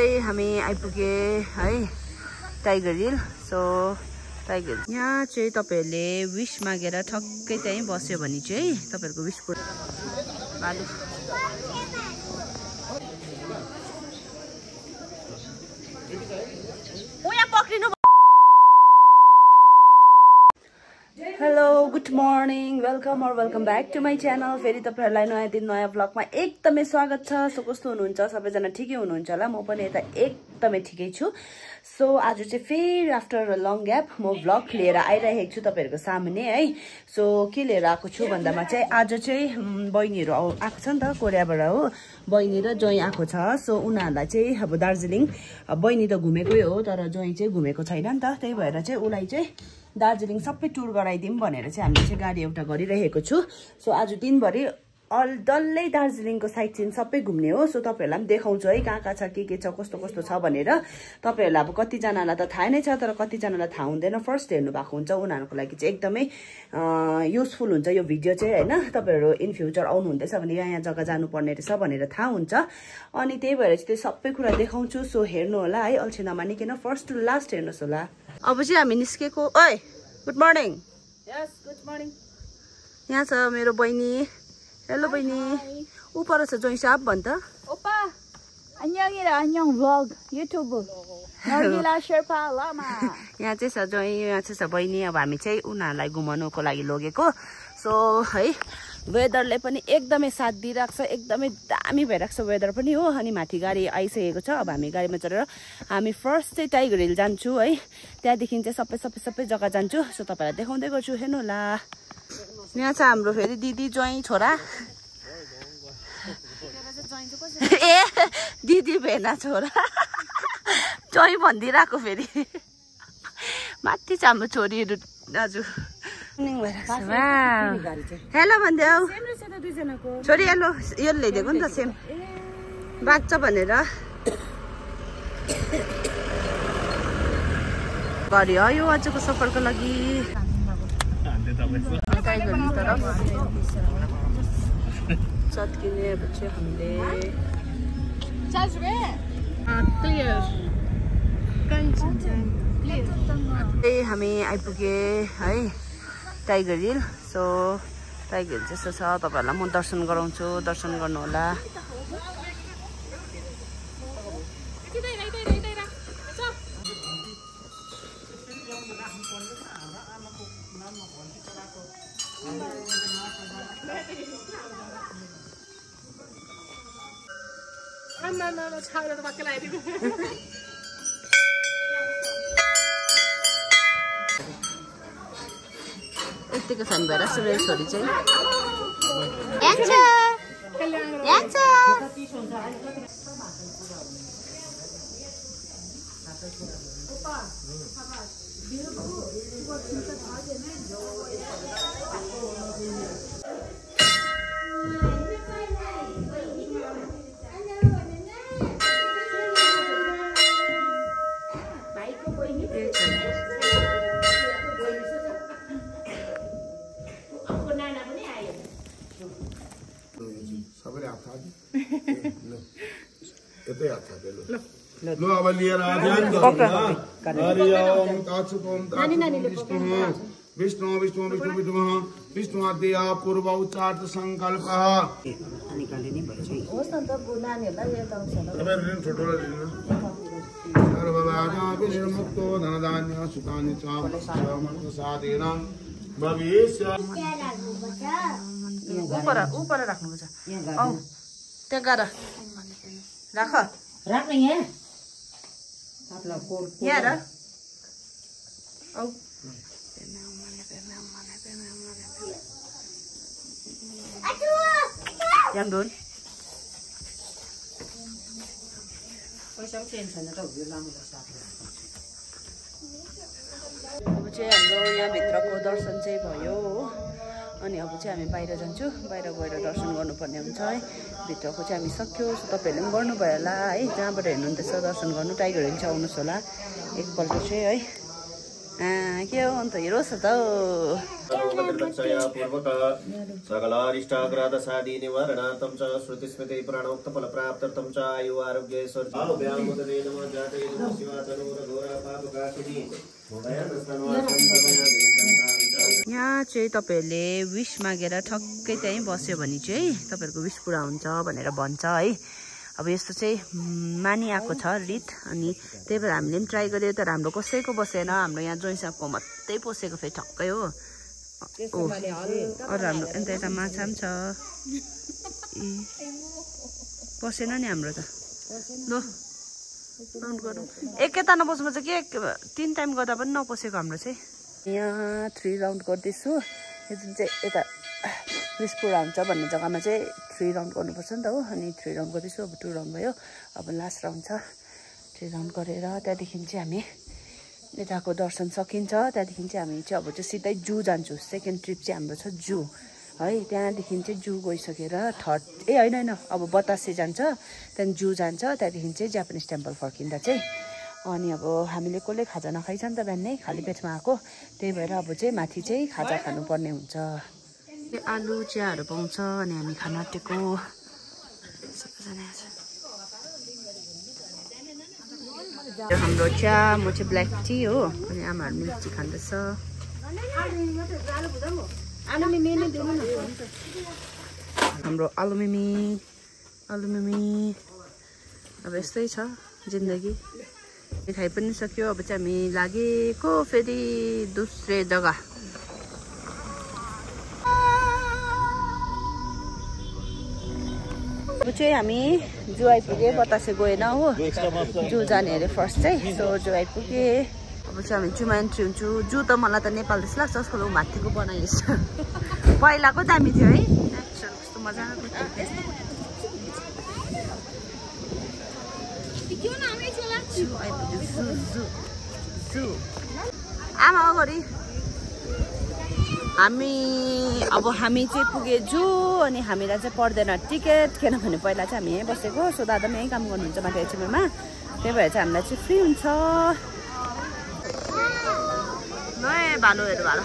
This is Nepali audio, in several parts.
चाहिँ हामी आइपुगे है tiger hill. So tiger hill यहाँ चाहिँ तपाईहरुले विश मागेर ठक्कै त्यही बस्यो भने चाहिँ तपाईहरुको विश पुरा भालु hello good morning welcome back to my channel. फेरि तपाईहरुलाई नयाँ दिन नयाँ भ्लगमा एकदमै स्वागत छ। सो कस्तो हुनुहुन्छ सबैजना? ठिकै हुनुहुन्छ होला। म पनि यता एकदमै ठिकै छु। सो आज चाहिँ फेरि आफ्टर लङ ग्याप म भ्लग लिएर आइरहेको छु तपाईहरुको सामने है। सो के लिएर आएको छु भन्दामा चाहिँ आज चाहिँ बहिनीहरु आएको छ नि त कोरियाबाट हो। बहिनी र ज्वाइँ आएको छ। सो उनीहरुलाई चाहिँ अब दार्जिलिङ बहिनी त घुमेकै हो तर ज्वाइँ चाहिँ घुमेको छैन नि त। त्यही भएर चाहिँ उलाई चाहिँ दार्जिलिङ सबै टुर गराइदिउँ भनेर चाहिँ हामीले चाहिँ गाडी एउटा गरिरहेको छु। सो आज दिनभरि डल्लै दार्जिलिङको साइट सिन सबै घुम्ने हो। सो तपाईहरुलाई पनि देखाउँछु है कहाँ छ के छ कस्तो कस्तो छ भनेर। तपाईहरुलाई अब कतिजनालाई त थाहा नै छ तर कतिजनालाई थाहा हुँदैन। फर्स्ट हेर्नु भएको हुन्छ उनीहरुको लागि चाहिँ एकदमै युजफुल हुन्छ यो भिडियो चाहिँ हैन। तपाईहरु इन फ्युचर आउनु हुँदैछ भने यहाँ जग्गा जानुपर्ने रहेछ भनेर थाहा हुन्छ। अनि त्यही भएर चाहिँ त्यो सबै कुरा देखाउँछु। सो हेर्नु होला है अल्छी नमानिकन फर्स्ट टु लास्ट हेर्नुस् होला। अब चाहिँ हामी निस्केको। ओइ गुड मर्निङ। यस गुड मर्निङ। यहाँ छ मेरो बहिनी। हेलो बहिनी। ऊ पर छ जोइ साहब भन्छ। ओपा 안녕이라 안녕 vlog YouTube नर्गिला शेर्पा लामा। यहाँ चाहिँ छ जोइ यहाँ चाहिँ छ बहिनी। अब हामी चाहिँ उनीहरुलाई घुमाउनको लागि लगेको। सो है वेदरले पनि एकदमै साथ दिइराख्छ। एकदमै दामी भइराख्छ वेदर पनि हो। अनि माथि गाडी आइसकेको छ। अब हामी गाडीमा चढेर हामी फर्स्ट चाहिँ टाइगर हिल जान्छु है। त्यहाँदेखि चाहिँ सबै जग्गा जान्छु। सो तपाईहरुलाई देखाउँदै गर्छु हेर्नु होला। यहाँ छ हाम्रो फेरि दिदी ज्वाइँ छोरा। ए दिदी भेना छोरा ज्वाइँ भनिदिरहेको फेरि माथि छ हाम्रो छोरीहरू दाजु। हेलो भनिदेऊ छोरी। हेलो यो ल्याइदिएको नि त सेम बाँच्छ भनेर गऱ्यो यो आजको सफरको लागि। चत्किने चाहिँ हामीले हामी आइपुगे है tiger hill. So tiger hill जस्तो छ तपाईहरुलाई म दर्शन गराउँछु। दर्शन गर्नु होला। यतिको फ्यान भएर मेरो छोरी चाहिँ लो अब लिएर ध्यान गर्नु। हरि ओम तत्सत् विष्णु विष्णु विष्णु विष्णु विष्णु आद्या पूर्व उच्चार्थ संकल्पः। निकाल्ने नि भन्छ होस् न त नानीहरुलाई यता आउँछ ल। तपाईहरु छोटोले दिनु। सर्वदाना विनिर्मुक्तो धनधान्य सुतानि च समर्थ साधेन भविष्य। ऊपर राख्नुपर्छ। औ त्यहाँ गाडा राख राख्ने यहाँ यहाँ र औ yang đốn पैसा चेन्ज छैन त हुँदैन राम्रो लाग्छ। अब चाहिँ हाम्रो यहाँ भित्रको दर्शन चाहिँ भयो हो। अनि अब चाहिँ हामी बाहिर जान्छु। बाहिर गएर दर्शन गर्नुपर्ने हुन्छ है। भित्रको चाहिँ हामी सक्यो। सो तपाईहरुले पनि गर्नुभयो होला है। जहाँबाट हेर्नुहुँदैछ दर्शन गर्नु टाइगर हिल चाहिँ आउनुहोस् होला एकपल्ट चाहिँ है। के हो अन्त हिरो छ त पूर्वक सकलारिष्टाग्राद सादी निवारणार्थं च श्रुति स्मृति पुराणोक्त फल प्राप्त्यर्थं च आयु आरोग्य यहाँ चाहिँ तपाईहरुले विश मागेर ठक्कै त्यही बस्यो भने चाहिँ तपाईहरुको विश पुरा हुन्छ भनेर भन्छ है। अब यस्तो चाहिँ मानिआएको छ रीत अनि त्यही भएर हामीले पनि ट्राई गर्यो तर हाम्रो कसैको बसेन। हाम्रो यहाँ जोइसको मात्रै पसेको फेरि ठक्कै हो। अरू हाम्रो अन्त यता माछा पनि छ पसेन नि हाम्रो त। ल काउन्ट गरौँ एकैता नपस्नु चाहिँ के 3 टाइम गर्दा पनि नपसेको हाम्रो चाहिँ। यहाँ 3 राउन्ड गर्दैछु। यो जुन चाहिँ यता विश पुरा हुन्छ भन्ने जग्गामा चाहिँ 3 राउन्ड गर्नुपर्छ नि त हो। अनि 3 राउन्ड गर्दैछु। अब 2 राउन्ड भयो अब लास्ट राउन्ड छ। 3 राउन्ड गरेर त्यहाँदेखि चाहिँ हामी यताको दर्शन सकिन्छ। त्यहाँदेखि चाहिँ हामी चाहिँ अब चाहिँ सिधै जू जान्छु। सेकेन्ड ट्रिप चाहिँ हाम्रो छ जू है। त्यहाँदेखि चाहिँ जू गइसकेर थर्ड होइन अब बतासे जान्छ त्यहाँदेखि जू जान्छ त्यहाँदेखि चाहिँ जापानिज टेम्पल फर्किँदा चाहिँ। अनि अब हामीले कसले खाजा नखाइछ नि त बिहानै खाली पेटमा आएको त्यही भएर अब चाहिँ माथि चाहिँ खाजा खानुपर्ने हुन्छ। आलु चियाहरू पाउँछ अनि हामी खान आँटेको हाम्रो चिया म चाहिँ ब्ल्याक टी हो अनि आमाहरू मिल्क टी खाँदैछ। हाम्रो आलु मिमी अब यस्तै छ जिन्दगी। खाइ पनि सक्यो अब चाहिँ हामी लागेको फेरि दोस्रो जग्गा। अब चाहिँ हामी जू आइपुगे बतासे गएन हो जू जाने अरे फर्स्ट चाहिँ। सो जू आइपुगे अब चाहिँ हामी जूमा एन्ट्री हुन्छु। जू त मलाई त नेपाल जस्तो लाग्छ जस्तो माथिको बनाइस पहिलाको दामी थियो है कस्तो मजाको आमा अगाडि हामी चाहिँ पुगे जू अनि हामीलाई चाहिँ पर्दैन टिकट किनभने पहिला चाहिँ हामी यहीँ बसेको। सो दादा पनि यहीँ काम गर्नुहुन्छ माथि एचएममा त्यही भएर चाहिँ हामीलाई चाहिँ फ्री हुन्छ। ल भालुहरू भालु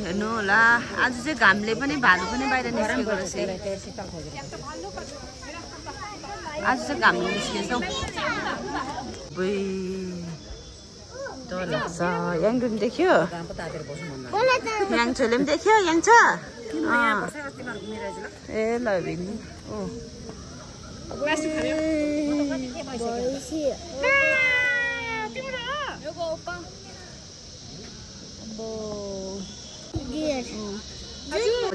हेर्नु होला आज चाहिँ घामले पनि भालु पनि बाहिर निस्केको रहेछ। आज चाहिँ घामले निस्केछ हौ। डर लाग्छ। याङले पनि देख्यो याङछोले पनि देख्यो याङछ ए ल भिन्नु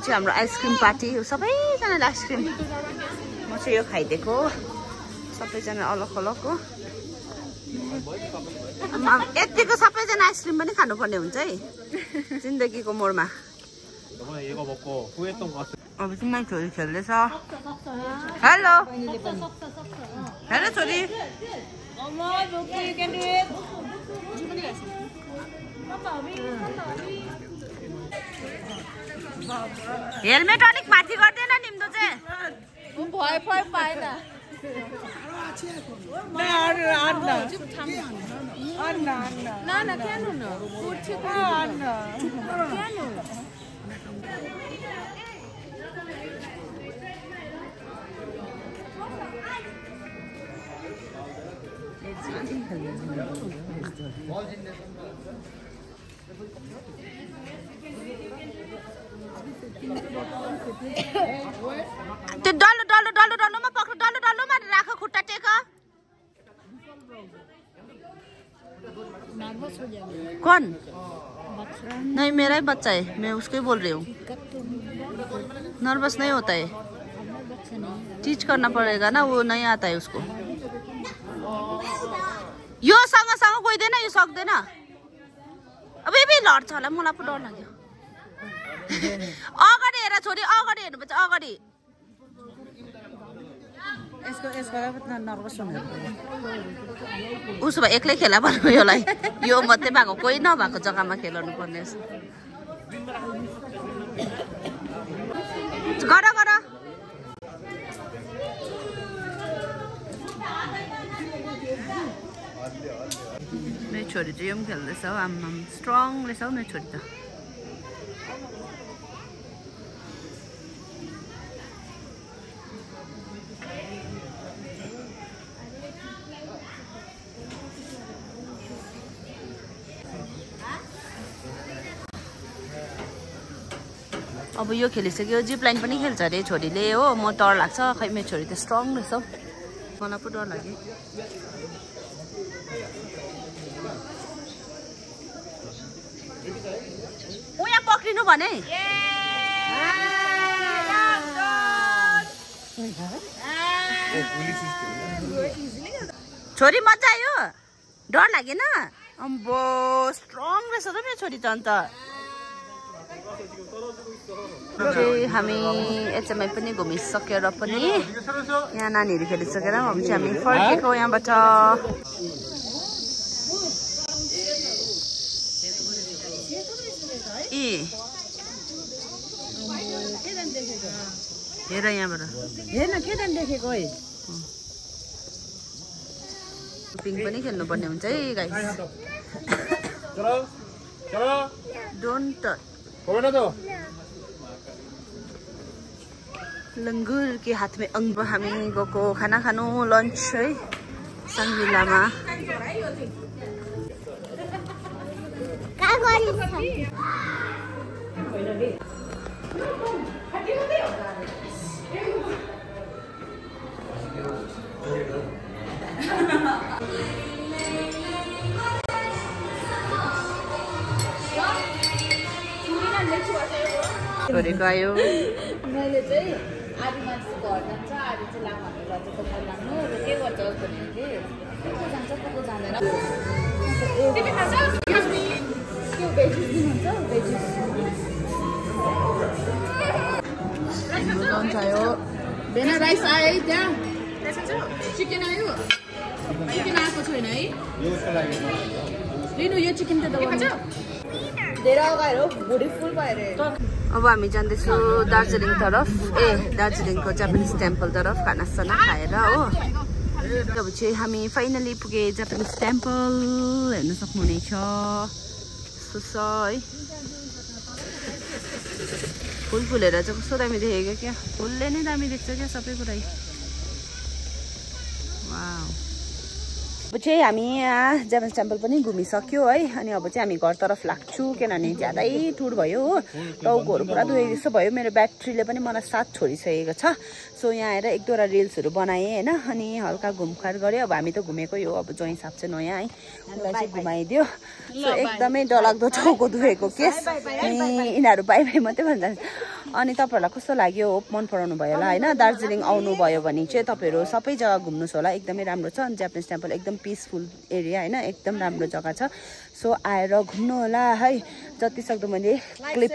चाहिँ हाम्रो आइसक्रिम पार्टी सबैजनाले आइसक्रिम म चाहिँ यो खाइदिएको सबैजना अलग अलग हो। यतिको सबैजना आइसक्रिम पनि खानुपर्ने हुन्छ है जिन्दगीको मोडमा। अब चाहिँ माइ छोरी खेल्दैछ। हेलो हेलो छोरी हेलमेट अलिक माथि गर्दैन निम्दो चाहिँ भय पाएन। त्यो डल्लो डल्लो डल्लो डल्लोमा पक्र डल्लो डल्लोमा राख खुट्टा टेक। कौन नहीं मेरा ही बच्चा है मैं उसको ही बोल रही हूँ। नर्वस नहीं होता है टीच करना पड़ेगा ना वो नहीं आता है उसको। यो सँग सँग गइदैन यो सक्दैन। अब बे लड्छ होला मलाई पो डर लाग्यो। अगाडि हेर छोरी अगाडि हेर्नुपर्छ अगाडि। उसो भए एक्लै खेला भन्नु योलाई यो मात्रै भएको कोही नभएको जग्गामा खेलाउनु पर्ने। गर गर मेरो छोरी चाहिँ यो पनि खेल्दैछ हौ आम्माम स्ट्रङ रहेछ हौ मेरो छोरी त अब यो खेलिसक्यो जिप लाइन पनि खेल्छ अरे छोरीले हो म डर लाग्छ खै मेरो छोरी त स्ट्रङ रहेछ हौ मलाई पो डर लाग्यो यहाँ पक्रिनु भने छोरी मजा आयो डर लागेन अम्बो स्ट्रङ रहेछ त मेरो छोरी त अन्त हामी एचएमआई पनि घुमिसकेर पनि यहाँ नानीहरू खेलिसकेर अब चाहिँ हामी फर्केको यहाँबाट हेर यहाँबाट हेर्न के दान देखेको है पिङ पनि खेल्नुपर्ने हुन्छ है गाइस डोन्ट लंगूर के हाथ में अंग हामी गएको खाना खानु लन्च है सङ्गिलामा छोरीको आयो मैले चाहिँ आधी मान्छे घर जान्छ आधी चाहिँ लामाहरू लजेको घर लाग्नु र के गर्छ भनेको कि को जान्छ को जाँदैन त्यो भेजिस दिनुहुन्छ भेजिस लन्च आयो बेना राइस आयो है त्यहाँ चिकन आयो चिकन आएको छैन है लिनु यो चिकन त दबाउनु धेरै अगाडि हो भुँडी फुल भएर अब हामी जाँदैछु दार्जिलिङ तरफ दार्जिलिङको जापानिज टेम्पल तरफ खानासाना खाएर हो अब चाहिँ हामी फाइनली पुगे जापानिज टेम्पल हेर्न सक्नुहुनेछ यस्तो छ है फुल फुलेर चाहिँ कस्तो दामी देखेको क्या फुलले नै दामी देख्छ क्या सबै कुरा वाउ अब चाहिँ हामी यहाँ जापानिज टेम्पल पनि घुमिसक्यो है अनि अब चाहिँ हामी घरतर्फ लाग्छु किनभने ज्यादै टुर भयो हो टाउकोहरू पुरा दुखेको जस्तो भयो मेरो ब्याट्रीले पनि मलाई साथ छोडिसकेको छ सो यहाँ आएर एक दुईवटा रिल्सहरू बनाएँ होइन अनि हल्का घुमखार गऱ्यो अब हामी त घुमेकै हो अब जो हिसाब चाहिँ नयाँ है उसलाई चाहिँ घुमाइदियो सो एकदमै डरलाग्दो टाउको दुखेको केस अनि यिनीहरू बाई बाई मात्रै भन्छ अनि तपाईँहरूलाई कस्तो लाग्यो होप मन पराउनु भयो होला होइन दार्जिलिङ आउनुभयो भने चाहिँ तपाईँहरू सबै जग्गा घुम्नुहोस् होला एकदमै राम्रो छ अनि जापानिज टेम्पल एकदम पिसफुल एरिया होइन एकदम राम्रो जग्गा छ सो आएर घुम्नु होला है जति सक्दो मैले क्लिप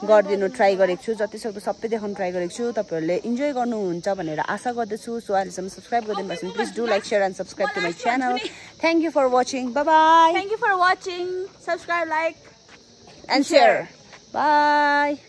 गरिदिनु ट्राई गरेको छु जति सक्दो सबै देखाउनु ट्राई गरेको छु तपाईँहरूले इन्जोय गर्नुहुन्छ भनेर आशा गर्दछु सो अहिलेसम्म सब्सक्राइब गरिदिनु भएको छ please do like share and subscribe to my channel thank you for watching bye bye thank you for watching subscribe like and share by